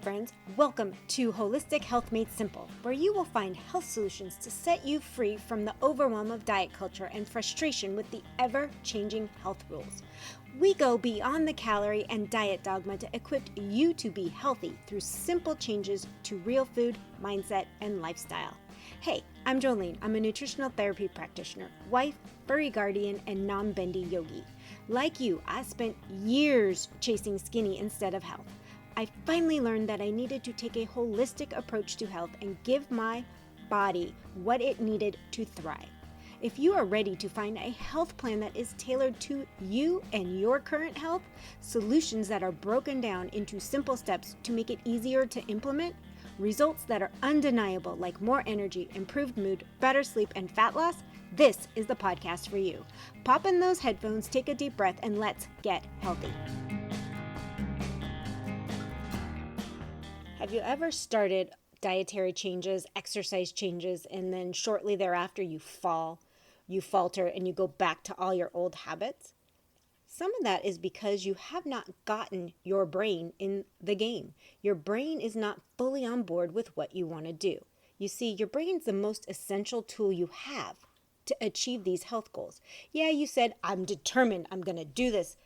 friends. Welcome to Holistic Health Made Simple, where you will find health solutions to set you free from the overwhelm of diet culture and frustration with the ever-changing health rules. We go beyond the calorie and diet dogma to equip you to be healthy through simple changes to real food, mindset, and lifestyle. Hey, I'm Jolene. I'm a nutritional therapy practitioner, wife, furry guardian, and non-bendy yogi. Like you, I spent years chasing skinny instead of health. I finally learned that I needed to take a holistic approach to health and give my body what it needed to thrive. If you are ready to find a health plan that is tailored to you and your current health, solutions that are broken down into simple steps to make it easier to implement, results that are undeniable like more energy, improved mood, better sleep, and fat loss, this is the podcast for you. Pop in those headphones, take a deep breath, and let's get healthy. Have you ever started dietary changes, exercise changes, and then shortly thereafter you falter, and you go back to all your old habits? Some of that is because you have not gotten your brain in the game. Your brain is not fully on board with what you want to do. You see, your brain's the most essential tool you have to achieve these health goals. Yeah, you said, I'm determined, I'm going to do this,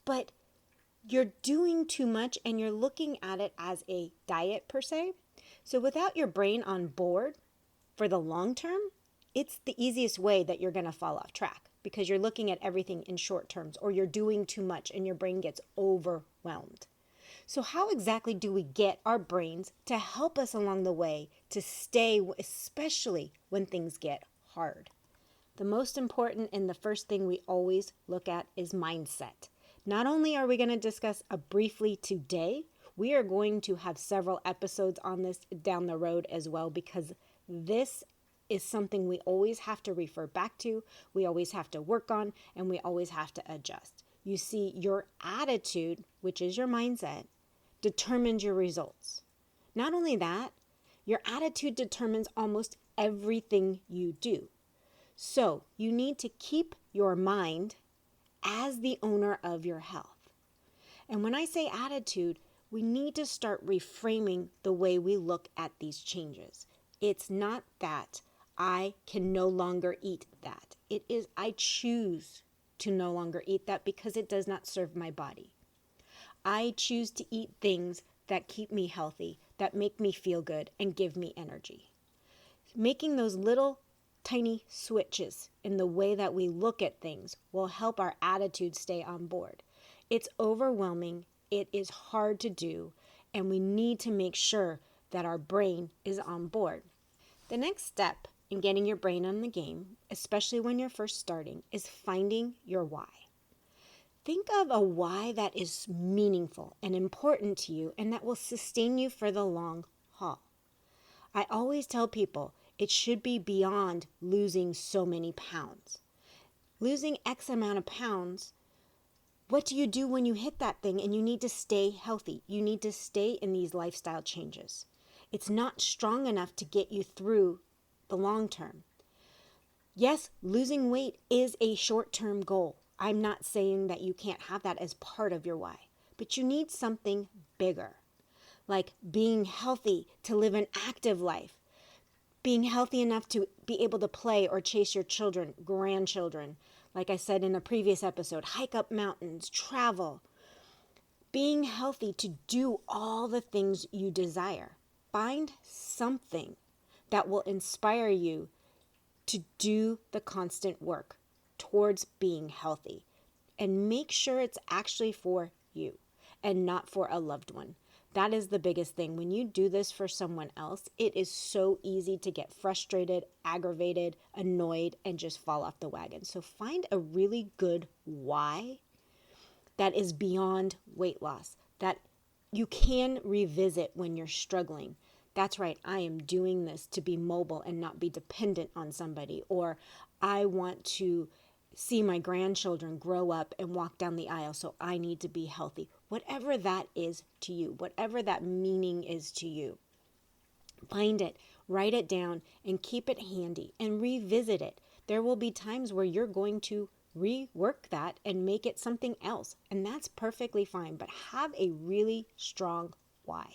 but you're doing too much and you're looking at it as a diet per se. So without your brain on board for the long term, it's the easiest way that you're going to fall off track because you're looking at everything in short terms, or you're doing too much and your brain gets overwhelmed. So how exactly do we get our brains to help us along the way to stay, especially when things get hard? The most important and the first thing we always look at is mindset. Not only are we going to discuss briefly today, we are going to have several episodes on this down the road as well, because this is something we always have to refer back to, we always have to work on, and we always have to adjust. You see, your attitude, which is your mindset, determines your results. Not only that, your attitude determines almost everything you do. So you need to keep your mind as the owner of your health. And when I say attitude, we need to start reframing the way we look at these changes. It's not that I can no longer eat that. It is I choose to no longer eat that because it does not serve my body. I choose to eat things that keep me healthy, that make me feel good, and give me energy. Making those little tiny switches in the way that we look at things will help our attitude stay on board. It's overwhelming, it is hard to do, and we need to make sure that our brain is on board. The next step in getting your brain on the game, especially when you're first starting, is finding your why. Think of a why that is meaningful and important to you and that will sustain you for the long haul. I always tell people it should be beyond losing so many pounds. Losing X amount of pounds, what do you do when you hit that thing and you need to stay healthy? You need to stay in these lifestyle changes. It's not strong enough to get you through the long term. Yes, losing weight is a short-term goal. I'm not saying that you can't have that as part of your why, but you need something bigger, like being healthy to live an active life, being healthy enough to be able to play or chase your children, grandchildren. Like I said in a previous episode, hike up mountains, travel. Being healthy to do all the things you desire. Find something that will inspire you to do the constant work towards being healthy. And make sure it's actually for you and not for a loved one. That is the biggest thing. When you do this for someone else, it is so easy to get frustrated, aggravated, annoyed, and just fall off the wagon. So find a really good why that is beyond weight loss, that you can revisit when you're struggling. That's right, I am doing this to be mobile and not be dependent on somebody. Or I want to see my grandchildren grow up and walk down the aisle, so I need to be healthy. Whatever that is to you, whatever that meaning is to you, find it, write it down, and keep it handy and revisit it. There will be times where you're going to rework that and make it something else, and that's perfectly fine, but have a really strong why.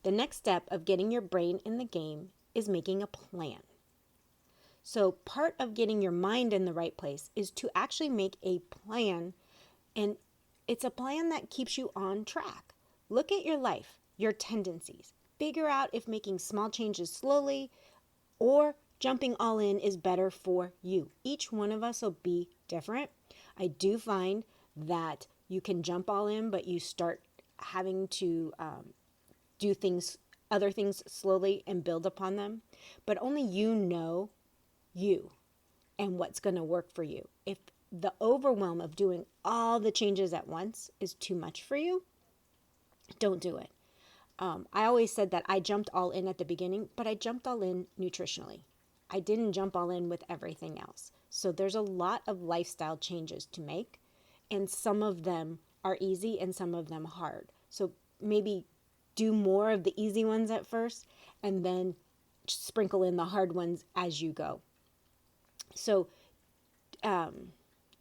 The next step of getting your brain in the game is making a plan. So part of getting your mind in the right place is to actually make a plan, and it's a plan that keeps you on track. Look at your life, your tendencies. Figure out if making small changes slowly or jumping all in is better for you. Each one of us will be different. I do find that you can jump all in, but you start having to do other things slowly and build upon them. But only you know you and what's going to work for you. If the overwhelm of doing all the changes at once is too much for you, don't do it. I always said that I jumped all in at the beginning, but I jumped all in nutritionally. I didn't jump all in with everything else. So there's a lot of lifestyle changes to make, and some of them are easy and some of them hard. So maybe do more of the easy ones at first and then sprinkle in the hard ones as you go. So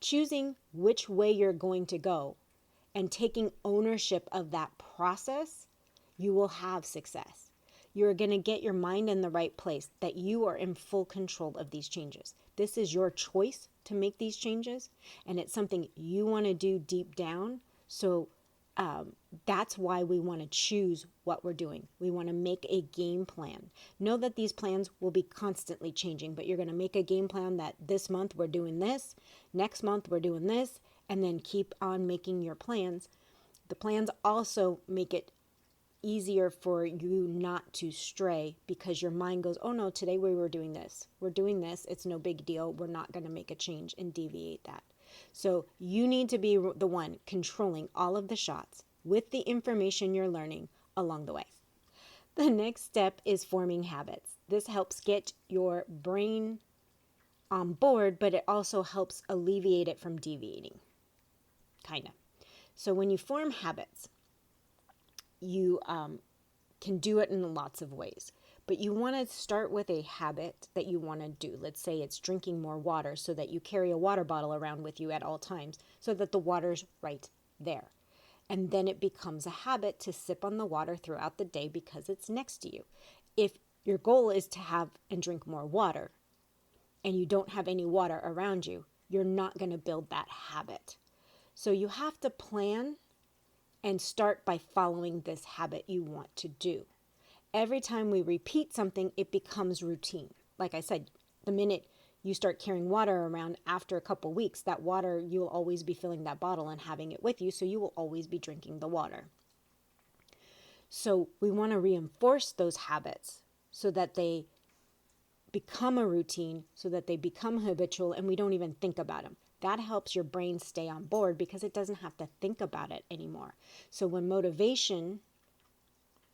choosing which way you're going to go and taking ownership of that process, you will have success. You're going to get your mind in the right place, that you are in full control of these changes. This is your choice to make these changes, and it's something you want to do deep down. So that's why we want to choose what we're doing. We want to make a game plan. Know that these plans will be constantly changing, but you're going to make a game plan that this month we're doing this, next month we're doing this, and then keep on making your plans. The plans also make it easier for you not to stray, because your mind goes, oh no, today we were doing this. We're doing this. It's no big deal. We're not going to make a change and deviate that. So you need to be the one controlling all of the shots with the information you're learning along the way. The next step is forming habits. This helps get your brain on board, but it also helps alleviate it from deviating, kind of. So when you form habits, you can do it in lots of ways. But you want to start with a habit that you want to do. Let's say it's drinking more water, so that you carry a water bottle around with you at all times so that the water's right there. And then it becomes a habit to sip on the water throughout the day because it's next to you. If your goal is to have and drink more water and you don't have any water around you, you're not going to build that habit. So you have to plan and start by following this habit you want to do. Every time we repeat something, it becomes routine. Like I said, the minute you start carrying water around, after a couple weeks, that water, you'll always be filling that bottle and having it with you, so you will always be drinking the water. So we want to reinforce those habits so that they become a routine, so that they become habitual and we don't even think about them. That helps your brain stay on board because it doesn't have to think about it anymore. So when motivation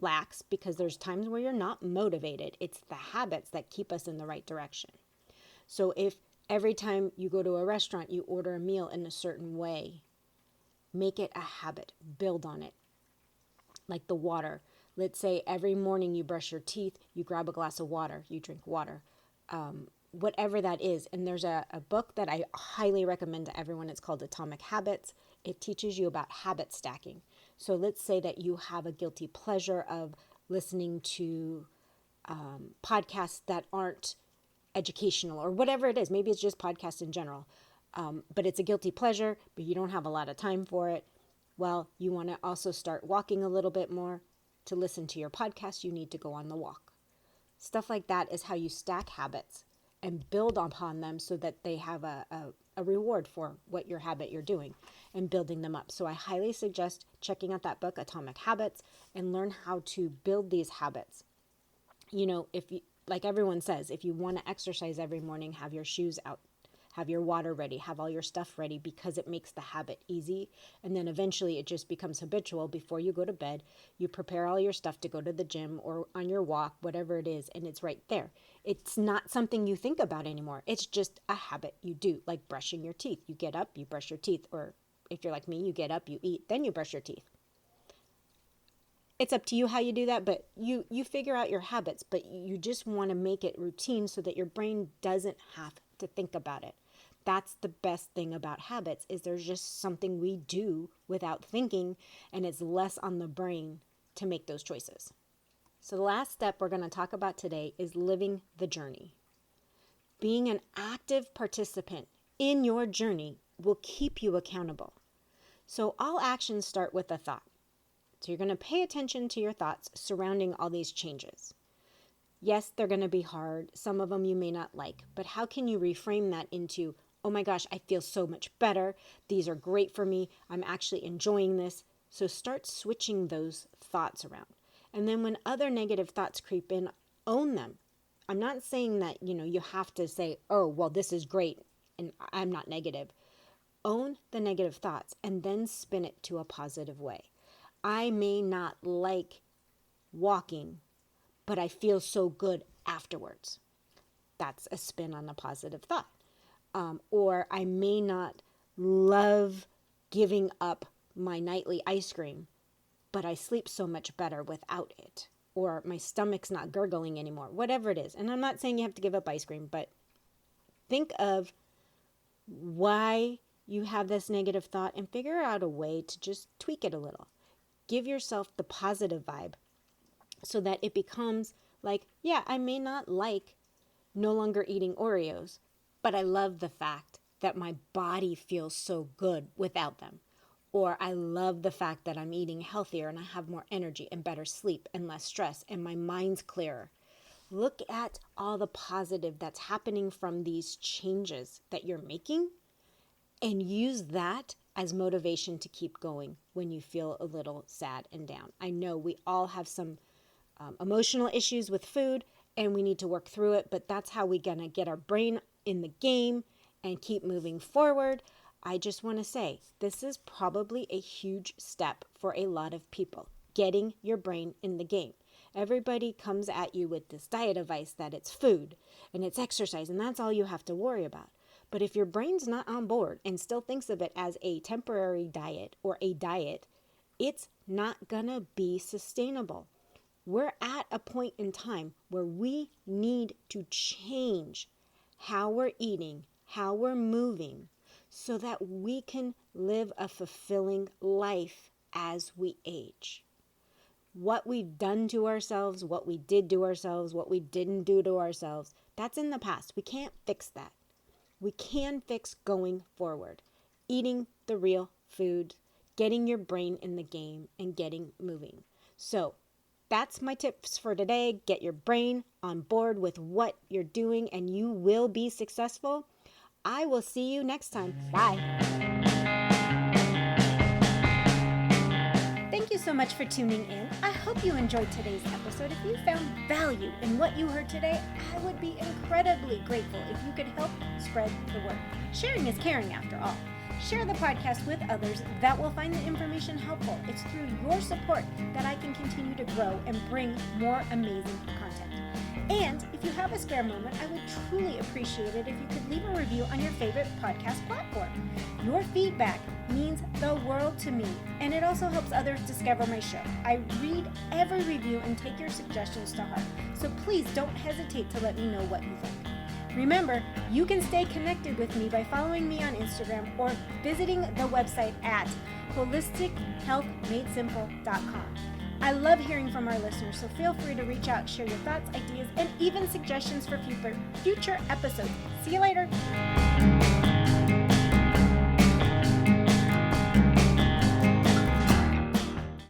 lacks, because there's times where you're not motivated, it's the habits that keep us in the right direction. So if every time you go to a restaurant, you order a meal in a certain way, make it a habit, build on it. Like the water. Let's say every morning you brush your teeth, you grab a glass of water, you drink water. Whatever that is. And there's a book that I highly recommend to everyone. It's called Atomic Habits. It teaches you about habit stacking. So let's say that you have a guilty pleasure of listening to podcasts that aren't educational or whatever it is. Maybe it's just podcasts in general. But it's a guilty pleasure, but you don't have a lot of time for it. Well, you want to also start walking a little bit more. To listen to your podcast, you need to go on the walk. Stuff like that is how you stack habits and build upon them so that they have a reward for what your habit you're doing and building them up. So I highly suggest checking out that book, Atomic Habits, and learn how to build these habits. You know, if you, like everyone says, if you want to exercise every morning, have your shoes out, have your water ready, have all your stuff ready, because it makes the habit easy. And then eventually it just becomes habitual. Before you go to bed, you prepare all your stuff to go to the gym or on your walk, whatever it is, and it's right there. It's not something you think about anymore. It's just a habit you do, like brushing your teeth. You get up, you brush your teeth, or if you're like me, you get up, you eat, then you brush your teeth. It's up to you how you do that, but you figure out your habits, but you just want to make it routine so that your brain doesn't have to think about it. That's the best thing about habits, is there's just something we do without thinking, and it's less on the brain to make those choices. So the last step we're going to talk about today is living the journey. Being an active participant in your journey will keep you accountable. So all actions start with a thought. So you're going to pay attention to your thoughts surrounding all these changes. Yes, they're going to be hard. Some of them you may not like, but how can you reframe that into, oh my gosh, I feel so much better. These are great for me. I'm actually enjoying this. So start switching those thoughts around. And then when other negative thoughts creep in, own them. I'm not saying that, you have to say, oh, well, this is great and I'm not negative. Own the negative thoughts and then spin it to a positive way. I may not like walking, but I feel so good afterwards. That's a spin on a positive thought. Or I may not love giving up my nightly ice cream, but I sleep so much better without it. Or my stomach's not gurgling anymore, whatever it is. And I'm not saying you have to give up ice cream, but think of why you have this negative thought and figure out a way to just tweak it a little. Give yourself the positive vibe so that it becomes like, yeah, I may not like no longer eating Oreos, but I love the fact that my body feels so good without them. Or I love the fact that I'm eating healthier and I have more energy and better sleep and less stress and my mind's clearer. Look at all the positive that's happening from these changes that you're making and use that as motivation to keep going when you feel a little sad and down. I know we all have some emotional issues with food and we need to work through it, but that's how we're going to get our brain in the game and keep moving forward. I just want to say, this is probably a huge step for a lot of people, getting your brain in the game. Everybody comes at you with this diet advice that it's food and it's exercise and that's all you have to worry about. But if your brain's not on board and still thinks of it as a temporary diet or a diet, it's not gonna be sustainable. We're at a point in time where we need to change how we're eating, how we're moving, so that we can live a fulfilling life as we age. What we've done to ourselves, what we did to ourselves, what we didn't do to ourselves, that's in the past. We can't fix that. We can fix going forward. Eating the real food, getting your brain in the game, and getting moving. So that's my tips for today. Get your brain on board with what you're doing and you will be successful. I will see you next time. Bye. Thank you so much for tuning in. I hope you enjoyed today's episode. If you found value in what you heard today, I would be incredibly grateful if you could help spread the word. Sharing is caring after all. Share the podcast with others that will find the information helpful. It's through your support that I can continue to grow and bring more amazing content. And if you have a spare moment, I would truly appreciate it if you could leave a review on your favorite podcast platform. Your feedback means the world to me, and it also helps others discover my show. I read every review and take your suggestions to heart, so please don't hesitate to let me know what you think. Remember, you can stay connected with me by following me on Instagram or visiting the website at holistic.healthmadesimple.com. I love hearing from our listeners, so feel free to reach out, share your thoughts, ideas, and even suggestions for future episodes. See you later.